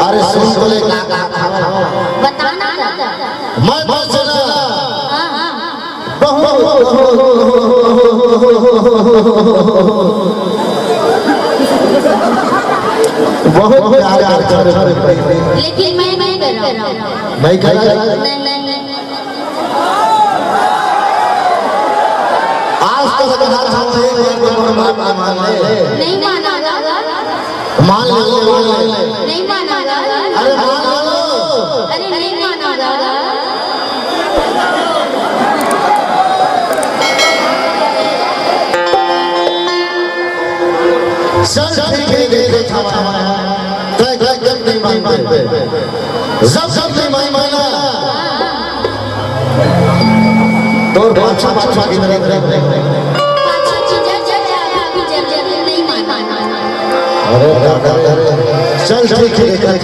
अरे सुन तो ले बताना मैं बचना बहुत प्यार कर लेकिन मैं नहीं कर रहा हूं मैं कर आज तक कहा था नहीं माना मान ले नहीं माना अरे मान लो अरे नहीं माना सब ठीक है देखे छावा तक नहीं मानते सब नहीं माना तो बादशाह की तरह चल ठीक है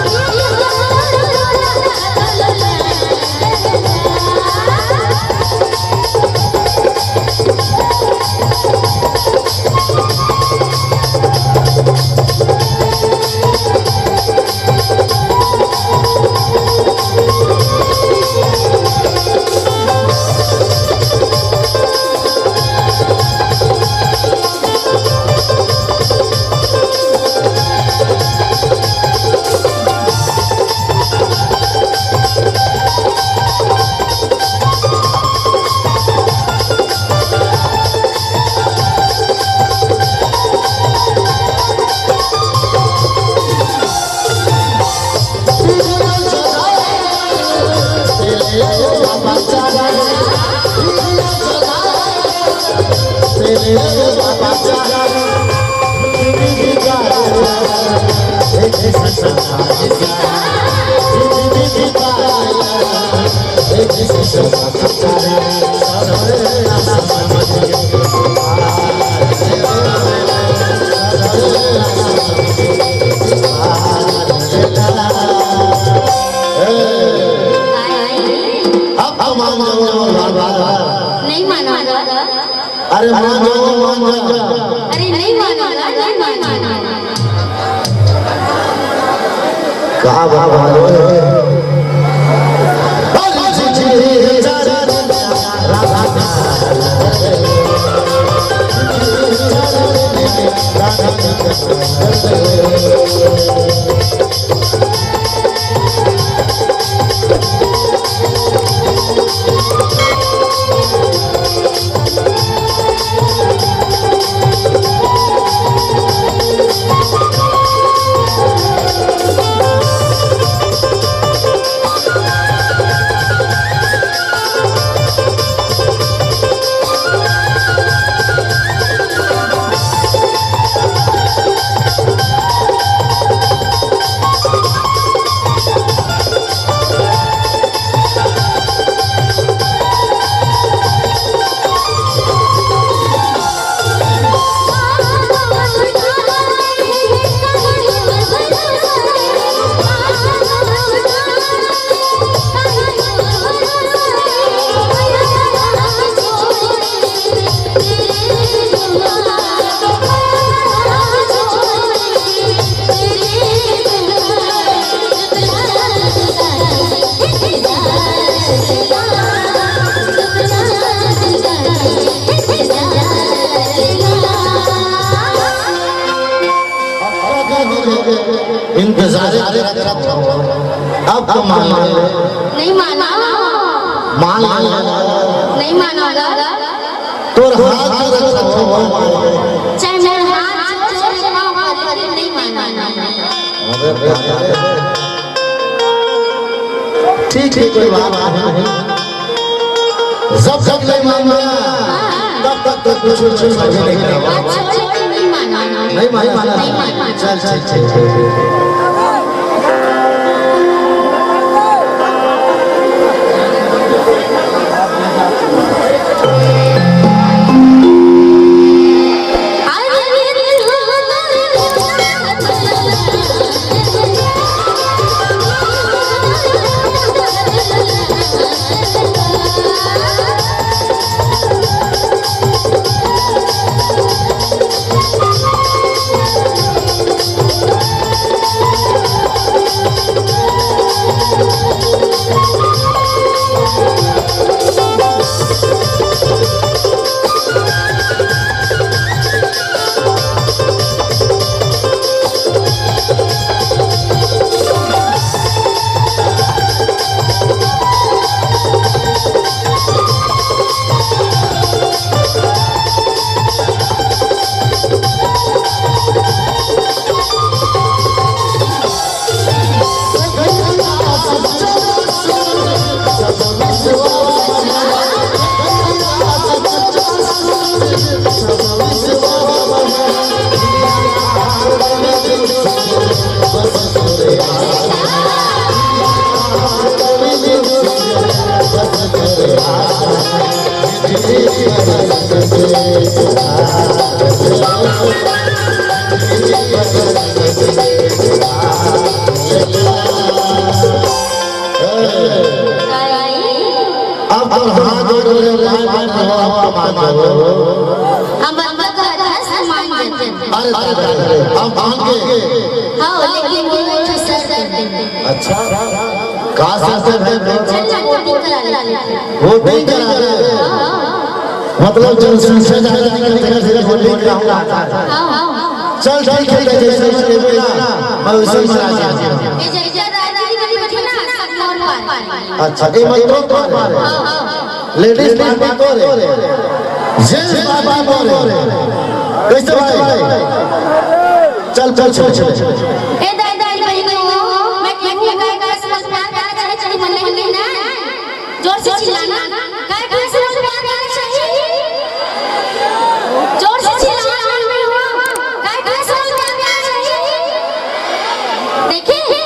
Oh नहीं मानोगा अरे मान जा अरे नहीं मानोगा नहीं मानोगा कहा बाबा इंतजार अब तो मान नहीं माना मान नहीं मानोगा तो हाथ चाहे मेरा हाथ छोड़ पाँव हाथ नहीं मानना ठीक है कोई बात नहीं जब नहीं माना तब तक तो कुछ नहीं करा नहीं माना नहीं माना चल चल चल अच्छा कहाँ से वोटिंग करा रहे मतलब जनसंख्या चल ठीक है जैसे मैं वैसे अच्छा ये मतलब तो लेडीज पार्टी को रे जेंट्स पार्टी को रे कैसे भाई चल चल चल चल ए दाई दाई भाई को मैं क्यों गाय का समझ में आता है चली मन नहीं ना जोर से चिल्लाना काय काय समझ में आना चाहिए जोर से चिल्लाना में हुआ काय काय समझ में आना चाहिए देखिए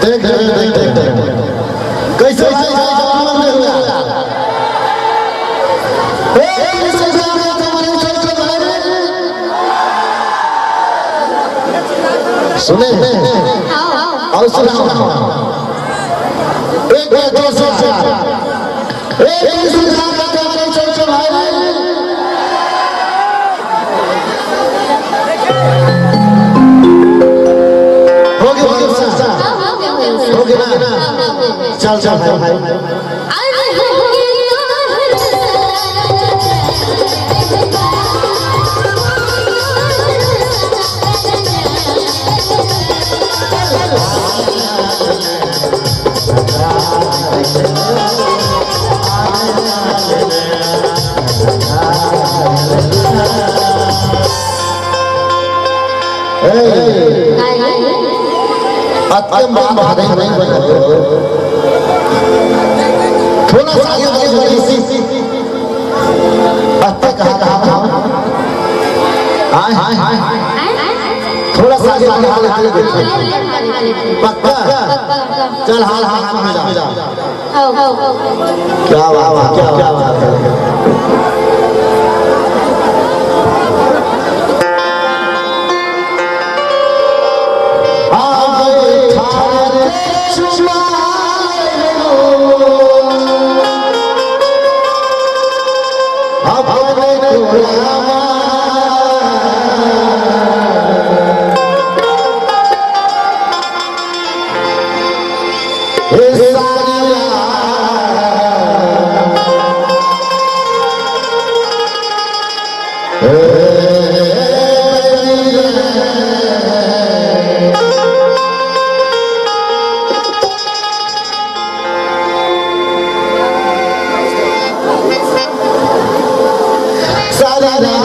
देख कैसे भाई जवाब नहीं हुआ सुने और सुना एक दो सौ भाई हो गया ना चल भाई अत्यंत बात नहीं बना थोड़ा सा आगे बढ़ी सी अत्ते कहा हाय थोड़ा सा आगे पक्का चल हाल मिला क्या बात क्या बात है da da